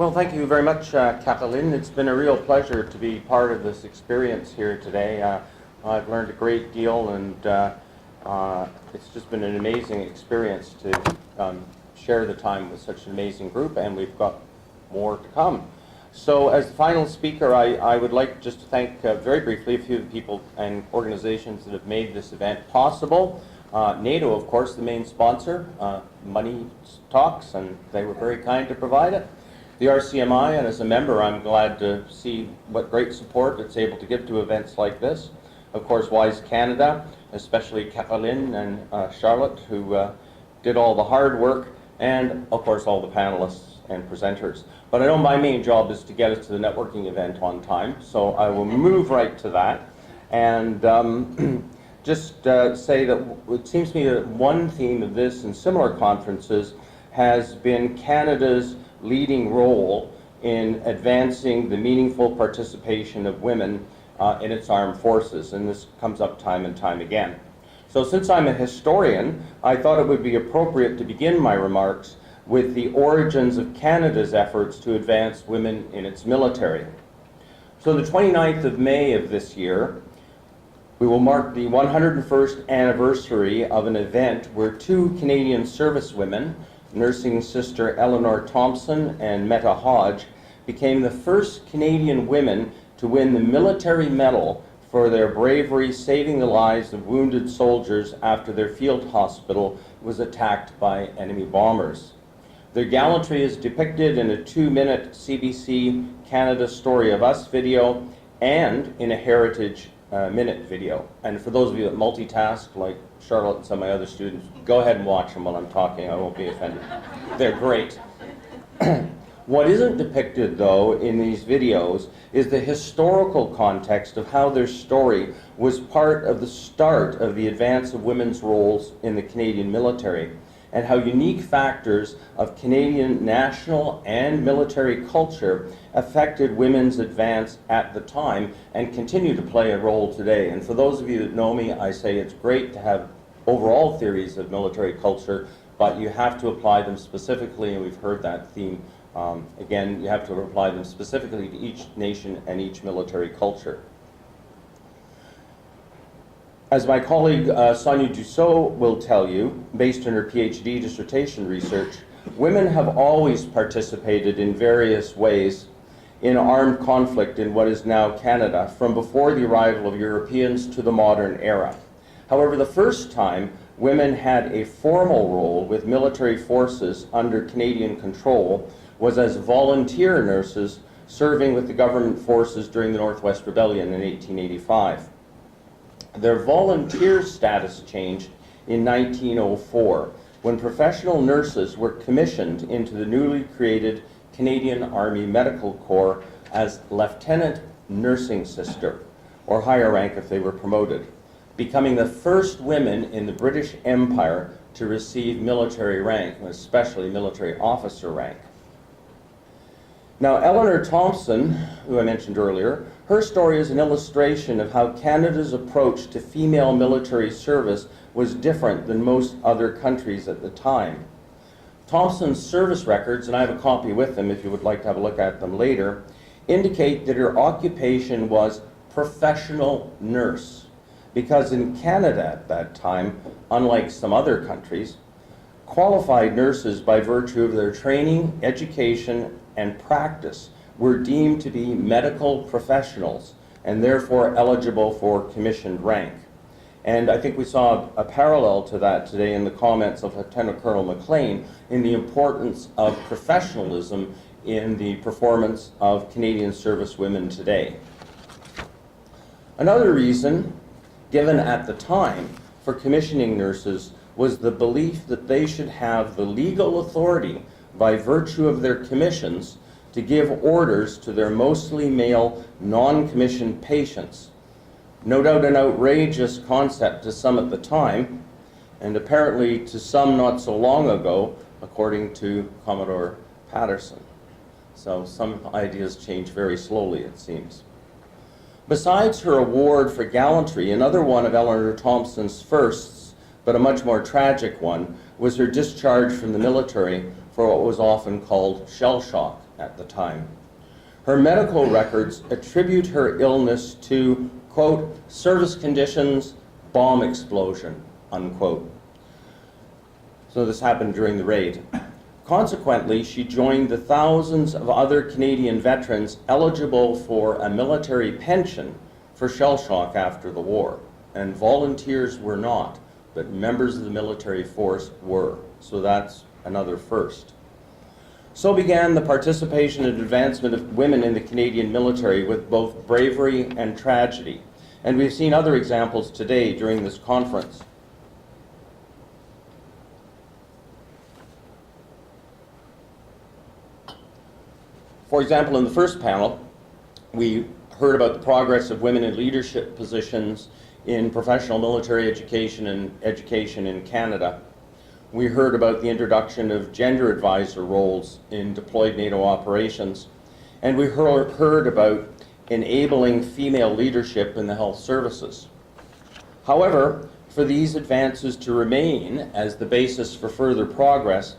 Well, thank you very much, Kathleen. It's been a real pleasure to be part of this experience here today. I've learned a great deal, and it's just been an amazing experience to share the time with such an amazing group, and we've got more to come. So as the final speaker, I would like just to thank very briefly a few of the people and organizations that have made this event possible. NATO, of course, the main sponsor. Money talks, and they were very kind to provide it. The RCMI, and as a member, I'm glad to see what great support it's able to give to events like this. Of course, WIIS-Canada, especially Kathleen and Charlotte, who did all the hard work, and of course all the panelists and presenters. But I know my main job is to get us to the networking event on time, so I will move right to that. And just say that it seems to me that one theme of this and similar conferences has been Canada's leading role in advancing the meaningful participation of women in its armed forces, and this comes up time and time again. So since I'm a historian, I thought it would be appropriate to begin my remarks with the origins of Canada's efforts to advance women in its military. So the 29th of May of this year, we will mark the 101st anniversary of an event where two Canadian servicewomen, nursing sister Eleanor Thompson and Meta Hodge, became the first Canadian women to win the military medal for their bravery saving the lives of wounded soldiers after their field hospital was attacked by enemy bombers. Their gallantry is depicted in a 2-minute CBC Canada Story of Us video and in a Heritage Minute video. And for those of you that multitask, like Charlotte and some of my other students, go ahead and watch them while I'm talking. I won't be offended. They're great. What isn't depicted, though, in these videos is the historical context of how their story was part of the start of the advance of women's roles in the Canadian military, and how unique factors of Canadian national and military culture affected women's advance at the time and continue to play a role today. And for those of you that know me, I say it's great to have overall theories of military culture, but you have to apply them specifically, and we've heard that theme. Again, you have to apply them specifically to each nation and each military culture. As my colleague Sonia Dussault will tell you, based on her PhD dissertation research, women have always participated in various ways in armed conflict in what is now Canada, from before the arrival of Europeans to the modern era. However, the first time women had a formal role with military forces under Canadian control was as volunteer nurses serving with the government forces during the Northwest Rebellion in 1885. Their volunteer status changed in 1904 when professional nurses were commissioned into the newly created Canadian Army Medical Corps as Lieutenant Nursing Sister, or higher rank if they were promoted, becoming the first women in the British Empire to receive military rank, especially military officer rank. Now, Eleanor Thompson, who I mentioned earlier, her story is an illustration of how Canada's approach to female military service was different than most other countries at the time. Thompson's service records, and I have a copy with them if you would like to have a look at them later, indicate that her occupation was professional nurse, because in Canada at that time, unlike some other countries, qualified nurses, by virtue of their training, education, and practice, were deemed to be medical professionals and therefore eligible for commissioned rank. And I think we saw a parallel to that today in the comments of Lieutenant Colonel McLean in the importance of professionalism in the performance of Canadian servicewomen today. Another reason given at the time for commissioning nurses was the belief that they should have the legal authority by virtue of their commissions to give orders to their mostly male non-commissioned patients. No doubt an outrageous concept to some at the time, and apparently to some not so long ago, according to Commodore Patterson. So some ideas change very slowly, it seems. Besides her award for gallantry, another one of Eleanor Thompson's firsts, but a much more tragic one, was her discharge from the military for what was often called shell shock at the time. Her medical records attribute her illness to, quote, service conditions, bomb explosion, unquote. So this happened during the raid. Consequently, she joined the thousands of other Canadian veterans eligible for a military pension for shell shock after the war. And volunteers were not, but members of the military force were. So that's another first. So began the participation and advancement of women in the Canadian military with both bravery and tragedy. And we've seen other examples today during this conference. For example, in the first panel, we heard about the progress of women in leadership positions in professional military education and education in Canada. We heard about the introduction of gender advisor roles in deployed NATO operations. And we heard about enabling female leadership in the health services. However, for these advances to remain as the basis for further progress,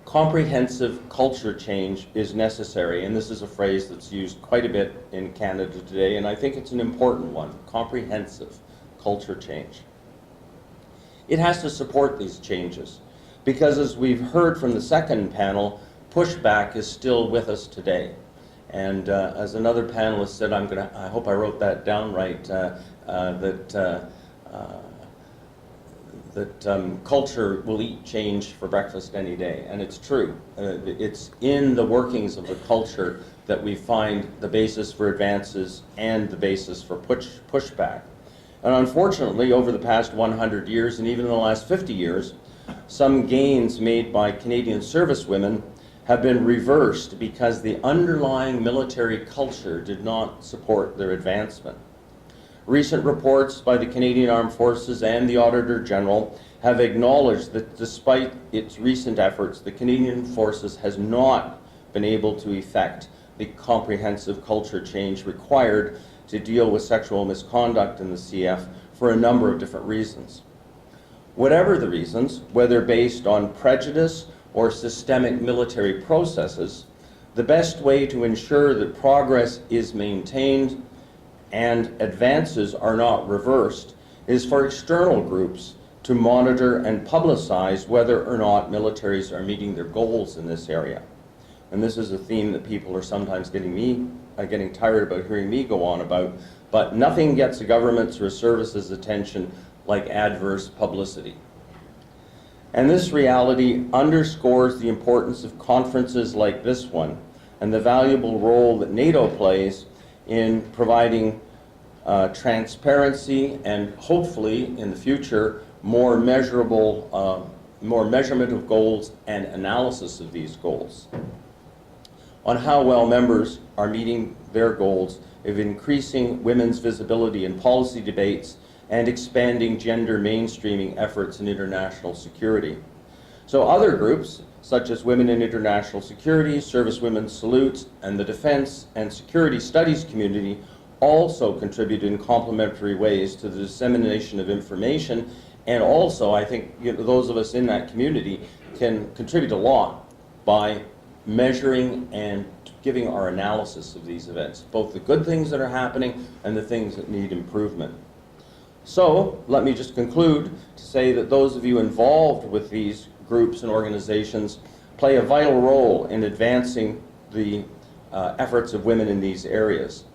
comprehensive culture change is necessary, and this is a phrase that's used quite a bit in Canada today, and I think it's an important one, comprehensive culture change. It has to support these changes, because as we've heard from the second panel, pushback is still with us today. And as another panelist said, I hope I wrote that down right, that culture will eat change for breakfast any day, and it's true. It's in the workings of the culture that we find the basis for advances and the basis for pushback. And unfortunately, over the past 100 years, and even in the last 50 years, some gains made by Canadian servicewomen have been reversed because the underlying military culture did not support their advancement. Recent reports by the Canadian Armed Forces and the Auditor General have acknowledged that despite its recent efforts, the Canadian Forces has not been able to effect the comprehensive culture change required to deal with sexual misconduct in the CF for a number of different reasons. Whatever the reasons, whether based on prejudice or systemic military processes, the best way to ensure that progress is maintained and advances are not reversed is for external groups to monitor and publicize whether or not militaries are meeting their goals in this area. And this is a theme that people are sometimes getting tired about hearing me go on about, but nothing gets a government's or a service's attention like adverse publicity. And this reality underscores the importance of conferences like this one and the valuable role that NATO plays in providing transparency and hopefully in the future more measurement of goals and analysis of these goals on how well members are meeting their goals of increasing women's visibility in policy debates and expanding gender mainstreaming efforts in international security. So other groups, such as Women in International Security, Servicewomen Salutes, and the Defense and Security Studies community also contribute in complementary ways to the dissemination of information, and also I think those of us in that community can contribute a lot by measuring and giving our analysis of these events, both the good things that are happening and the things that need improvement. So let me just conclude to say that those of you involved with these groups and organizations play a vital role in advancing the efforts of women in these areas.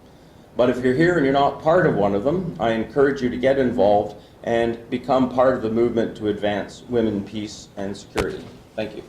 But if you're here and you're not part of one of them, I encourage you to get involved and become part of the movement to advance women, peace, and security. Thank you.